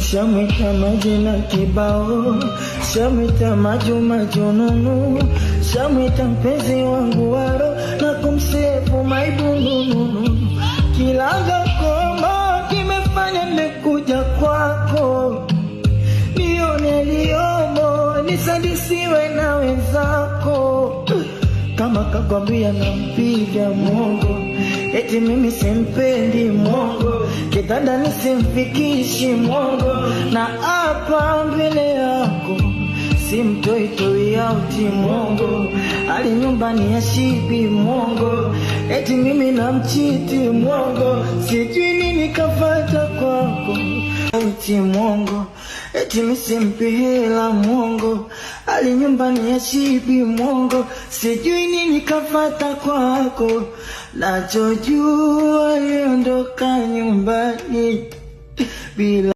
Shamwita majina kibao, shamwita majununu, shamwita mpenzi wangu waro na kumsefu maibununu. Kilanga koma kimefanya nimekuja kwako, nione liyomo nisadisiwe na wenzako. Kama kakwambia nampiga mwongo, eti mimi simpendi mwongo, kitanda nisimfikishi mwongo, na hapa mbele yako simtoitoi yauti mwongo, ali nyumbani ya shibi mwongo, eti mimi namchiti mwongo, sijui nini kafata kwako yauti mwongo, eti misimpi hela mwongo, ali nyumbani ya shibi mwongo, sijui nini kafata kwako. Nachojua aliondoka nyumbani bila